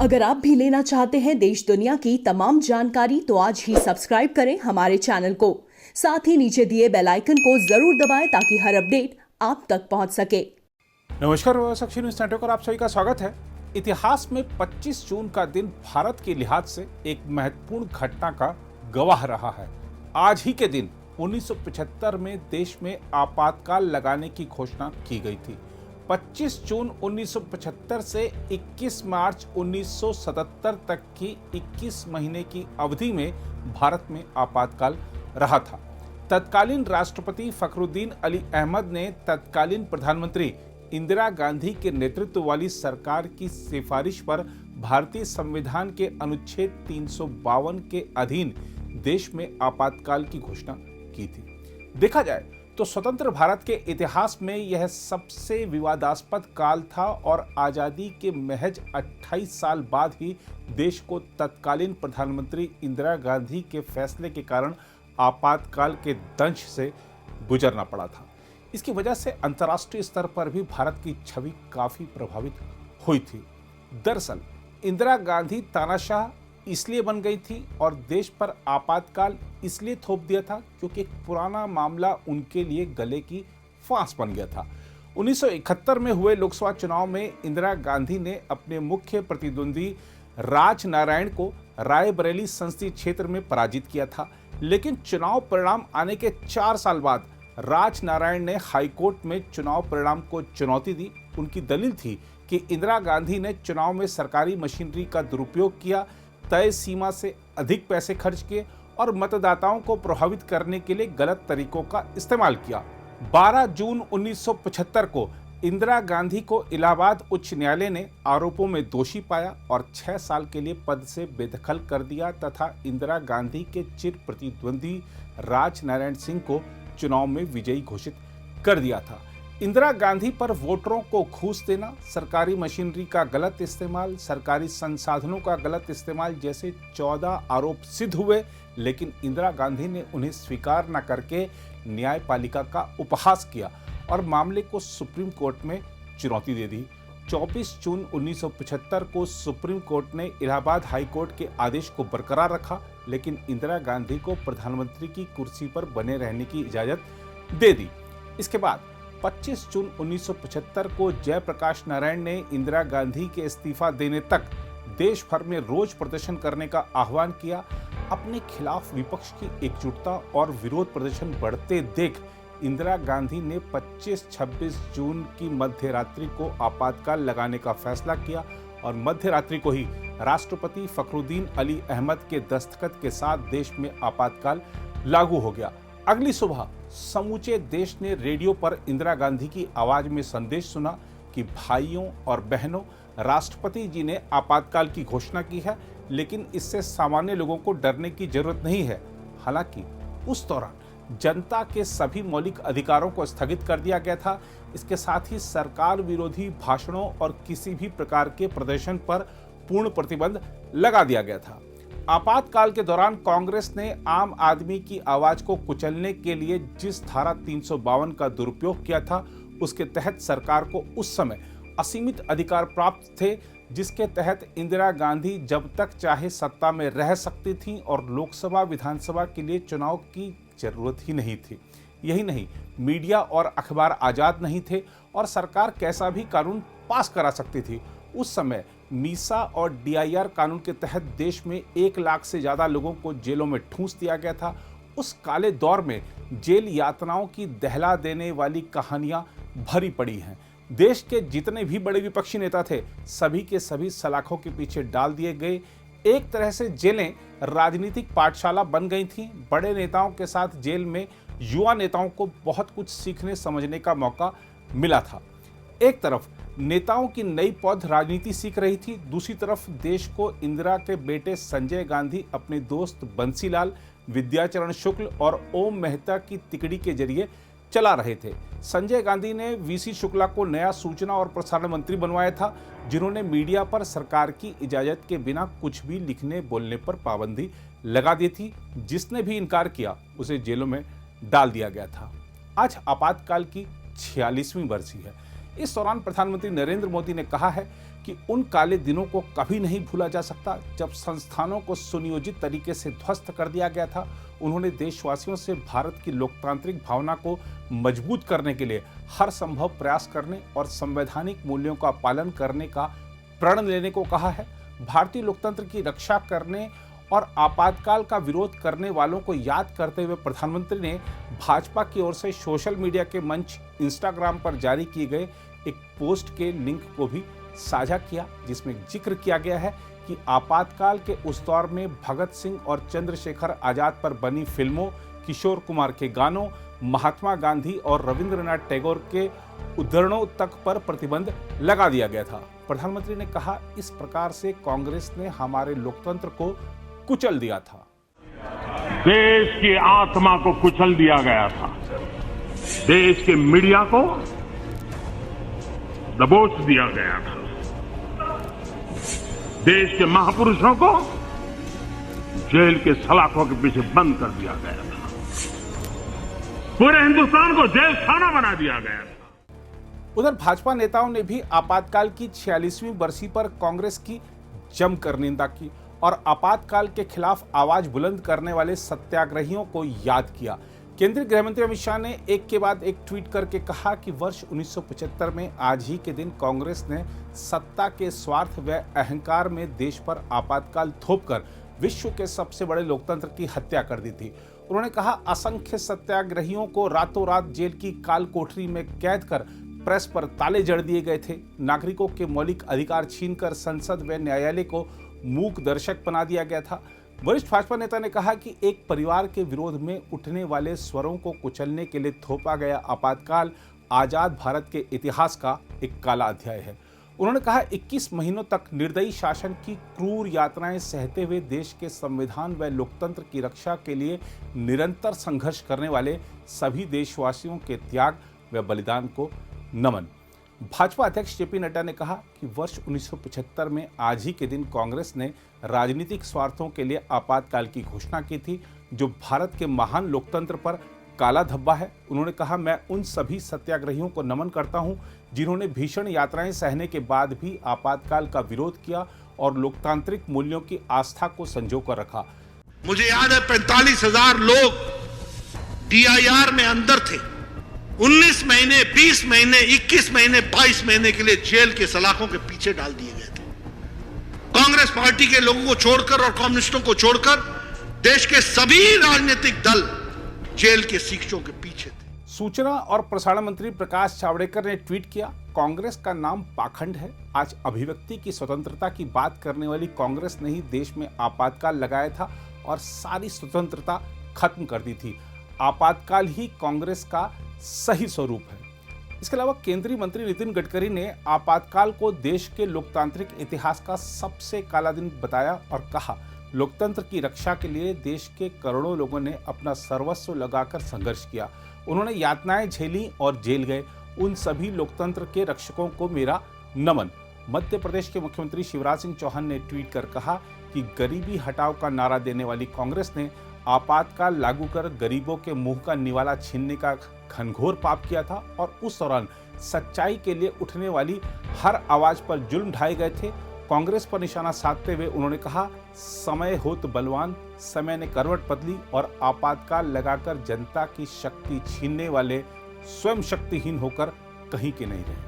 अगर आप भी लेना चाहते हैं देश दुनिया की तमाम जानकारी तो आज ही सब्सक्राइब करें हमारे चैनल को। साथ ही नीचे दिए बेल आइकन को जरूर दबाएं ताकि हर अपडेट आप तक पहुंच सके। नमस्कार, साक्षी न्यूज नेटवर्क पर आप सभी का स्वागत है। इतिहास में 25 जून का दिन भारत के लिहाज से एक महत्वपूर्ण घटना का गवाह रहा है। आज ही के दिन 1975 में देश में आपातकाल लगाने की घोषणा की गई थी। 25 जून 1975 से 21 मार्च 1977 तक की 21 महीने की अवधि में भारत में आपातकाल रहा था। तत्कालीन राष्ट्रपति फखरुद्दीन अली अहमद ने तत्कालीन प्रधानमंत्री इंदिरा गांधी के नेतृत्व वाली सरकार की सिफारिश पर भारतीय संविधान के अनुच्छेद 352 के अधीन देश में आपातकाल की घोषणा की थी। देखा जाए तो स्वतंत्र भारत के इतिहास में यह सबसे विवादास्पद काल था और आजादी के महज 28 साल बाद ही देश को तत्कालीन प्रधानमंत्री इंदिरा गांधी के फैसले के कारण आपातकाल के दंश से गुजरना पड़ा था। इसकी वजह से अंतर्राष्ट्रीय स्तर पर भी भारत की छवि काफी प्रभावित हुई थी। दरअसल इंदिरा गांधी तानाशाह इसलिए बन गई थी और देश पर आपातकाल इसलिए थोप दिया था क्योंकि एक पुराना मामला उनके लिए गले की फांस बन गया था। 1971 में हुए लोकसभा चुनाव में इंदिरा गांधी ने अपने मुख्य प्रतिद्वंदी राज नारायण को रायबरेली संसदीय क्षेत्र में पराजित किया था, लेकिन चुनाव परिणाम आने के 4 साल बाद राज नारायण ने हाईकोर्ट में चुनाव परिणाम को चुनौती दी। उनकी दलील थी कि इंदिरा गांधी ने चुनाव में सरकारी मशीनरी का दुरुपयोग किया, तय सीमा से अधिक पैसे खर्च किए और मतदाताओं को प्रभावित करने के लिए गलत तरीकों का इस्तेमाल किया। 12 जून 1975 को इंदिरा गांधी को इलाहाबाद उच्च न्यायालय ने आरोपों में दोषी पाया और 6 साल के लिए पद से बेदखल कर दिया तथा इंदिरा गांधी के चिर प्रतिद्वंदी राज नारायण सिंह को चुनाव में विजयी घोषित कर दिया था। इंदिरा गांधी पर वोटरों को घूस देना, सरकारी मशीनरी का गलत इस्तेमाल, सरकारी संसाधनों का गलत इस्तेमाल जैसे 14 आरोप सिद्ध हुए, लेकिन इंदिरा गांधी ने उन्हें स्वीकार न करके न्यायपालिका का उपहास किया और मामले को सुप्रीम कोर्ट में चुनौती दे दी। 24 जून 1975 को सुप्रीम कोर्ट ने इलाहाबाद हाई कोर्ट के आदेश को बरकरार रखा, लेकिन इंदिरा गांधी को प्रधानमंत्री की कुर्सी पर बने रहने की इजाजत दे दी। इसके बाद 25 जून 1975 को जयप्रकाश नारायण ने इंदिरा गांधी के इस्तीफा देने तक देश भर में रोज प्रदर्शन करने का आह्वान किया। अपने खिलाफ विपक्ष की एकजुटता और विरोध प्रदर्शन बढ़ते देख इंदिरा गांधी ने 25-26 जून की मध्य रात्रि को आपातकाल लगाने का फैसला किया और मध्य रात्रि को ही राष्ट्रपति फखरुद्दीन अली अहमद के दस्तखत के साथ देश में आपातकाल लागू हो गया। अगली सुबह समूचे देश ने रेडियो पर इंदिरा गांधी की आवाज में संदेश सुना कि भाइयों और बहनों, राष्ट्रपति जी ने आपातकाल की घोषणा की है, लेकिन इससे सामान्य लोगों को डरने की जरूरत नहीं है। हालांकि उस दौरान जनता के सभी मौलिक अधिकारों को स्थगित कर दिया गया था। इसके साथ ही सरकार विरोधी भाषणों और किसी भी प्रकार के प्रदर्शन पर पूर्ण प्रतिबंध लगा दिया गया था। आपातकाल के दौरान कांग्रेस ने आम आदमी की आवाज को कुचलने के लिए जिस धारा 352 का दुरुपयोग किया था, उसके तहत सरकार को उस समय असीमित अधिकार प्राप्त थे, जिसके तहत इंदिरा गांधी जब तक चाहे सत्ता में रह सकती थी और लोकसभा विधानसभा के लिए चुनाव की जरूरत ही नहीं थी। यही नहीं, मीडिया और अखबार आजाद नहीं थे और सरकार कैसा भी कानून पास करा सकती थी। उस समय मीसा और डीआईआर कानून के तहत देश में 1 लाख से ज्यादा लोगों को जेलों में ठूंस दिया गया था। उस काले दौर में जेल यातनाओं की दहला देने वाली कहानियां भरी पड़ी हैं। देश के जितने भी बड़े विपक्षी नेता थे, सभी के सभी सलाखों के पीछे डाल दिए गए। एक तरह से जेलें राजनीतिक पाठशाला बन गई थीं। बड़े नेताओं के साथ जेल में युवा नेताओं को बहुत कुछ सीखने समझने का मौका मिला था। एक तरफ नेताओं की नई पौध राजनीति सीख रही थी, दूसरी तरफ देश को इंदिरा के बेटे संजय गांधी अपने दोस्त बंसीलाल, विद्याचरण शुक्ल और ओम मेहता की तिकड़ी के जरिए चला रहे थे। संजय गांधी ने वीसी शुक्ला को नया सूचना और प्रसारण मंत्री बनवाया था, जिन्होंने मीडिया पर सरकार की इजाजत के बिना कुछ भी लिखने बोलने पर पाबंदी लगा दी थी। जिसने भी इनकार किया उसे जेलों में डाल दिया गया था। आज आपातकाल की 46वीं बरसी है। इस दौरान प्रधानमंत्री नरेंद्र मोदी ने कहा है कि उन काले दिनों को कभी नहीं भूला जा सकता जब संस्थानों को सुनियोजित तरीके से ध्वस्त कर दिया गया था। उन्होंने देशवासियों से भारत की लोकतांत्रिक भावना को मजबूत करने के लिए हर संभव प्रयास करने और संवैधानिक मूल्यों का पालन करने का प्रण लेने को कहा है। भारतीय लोकतंत्र की रक्षा करने और आपातकाल का विरोध करने वालों को याद करते हुए प्रधानमंत्री ने भाजपा की ओर से सोशल मीडिया के मंच इंस्टाग्राम पर जारी किए गए एक पोस्ट के लिंक को भी साझा किया, जिसमें जिक्र किया गया है कि आपातकाल के उस दौर में भगत सिंह और चंद्रशेखर आजाद पर बनी फिल्मों, किशोर कुमार के गानों, महात्मा गांधी और रविंद्रनाथ टैगोर के उद्धरणों तक पर प्रतिबंध लगा दिया गया था। प्रधानमंत्री ने कहा, इस प्रकार से कांग्रेस ने हमारे लोकतंत्र को कुचल दिया था। देश की आत्मा को कुचल दिया गया था। देश के मीडिया को दबोच दिया गया था। देश के महापुरुषों को जेल के सलाखों के पीछे बंद कर दिया गया था। पूरे हिंदुस्तान को जेल खाना बना दिया गया था। उधर भाजपा नेताओं ने भी आपातकाल की 46वीं बरसी पर कांग्रेस की जमकर निंदा की और आपातकाल के खिलाफ आवाज बुलंद करने वाले सत्याग्रहियों को याद किया। केंद्रीय गृह मंत्री अमित शाह ने एक के बाद एक ट्वीट करके कहा कि वर्ष 1975 में आज ही के दिन कांग्रेस ने सत्ता के स्वार्थ व अहंकार में देश पर आपातकाल थोपकर विश्व के सबसे बड़े लोकतंत्र की हत्या कर दी थी। उन्होंने कहा, असंख्य सत्याग्रहियों को रातों रात जेल की काल कोठरी में कैद कर प्रेस पर ताले जड़ दिए गए थे। नागरिकों के मौलिक अधिकार छीनकर संसद व न्यायालय को मूक दर्शक बना दिया गया था। वरिष्ठ भाजपा नेता ने कहा कि एक परिवार के विरोध में उठने वाले स्वरों को कुचलने के लिए थोपा गया आपातकाल आजाद भारत के इतिहास का एक काला अध्याय है। उन्होंने कहा, 21 महीनों तक निर्दयी शासन की क्रूर यातनाएं सहते हुए देश के संविधान व लोकतंत्र की रक्षा के लिए निरंतर संघर्ष करने वाले सभी देशवासियों के त्याग व बलिदान को नमन। भाजपा अध्यक्ष जेपी नड्डा ने कहा कि वर्ष 1975 में आज ही के दिन कांग्रेस ने राजनीतिक स्वार्थों के लिए आपातकाल की घोषणा की थी, जो भारत के महान लोकतंत्र पर काला धब्बा है। उन्होंने कहा, मैं उन सभी सत्याग्रहियों को नमन करता हूं जिन्होंने भीषण यात्राएं सहने के बाद भी आपातकाल का विरोध किया और लोकतांत्रिक मूल्यों की आस्था को संजो कर रखा। मुझे याद है 45,000 लोग DIR में अंदर थे। 19 महीने, 20 महीने, 21 महीने, 22 महीने के लिए जेल के सलाखों के पीछे डाल दिए गए थे। कांग्रेस पार्टी के लोगों को छोड़कर और कम्युनिस्टों को छोड़कर देश के सभी राजनीतिक दल जेल के शिक्षों के पीछे थे। सूचना और प्रसारण मंत्री प्रकाश जावड़ेकर ने ट्वीट किया, कांग्रेस का नाम पाखंड है। आज अभिव्यक्ति की स्वतंत्रता की बात करने वाली कांग्रेस ने ही देश में आपातकाल लगाया था और सारी स्वतंत्रता खत्म कर दी थी। आपातकाल ही कांग्रेस का सही स्वरूप है। इसके अलावा केंद्रीय मंत्री नितिन गडकरी ने आपातकाल को देश के लोकतांत्रिक इतिहास का सबसे काला दिन बताया और कहा, लोकतंत्र की रक्षा के लिए देश के करोड़ों लोगों ने अपना सर्वस्व लगाकर संघर्ष किया। उन्होंने यातनाएं झेली और जेल गए। उन सभी लोकतंत्र के रक्षकों को मेरा नमन। मध्य प्रदेश के मुख्यमंत्री शिवराज सिंह चौहान ने ट्वीट कर कहा कि गरीबी हटाओ का नारा देने वाली कांग्रेस ने आपातकाल लागू कर गरीबों के मुंह का निवाला छीनने का घनघोर पाप किया था और उस दौरान सच्चाई के लिए उठने वाली हर आवाज पर जुल्म ढाए गए थे। कांग्रेस पर निशाना साधते हुए उन्होंने कहा, समय होत बलवान, समय ने करवट बदली और आपातकाल लगाकर जनता की शक्ति छीनने वाले स्वयं शक्तिहीन होकर कहीं के नहीं रहे।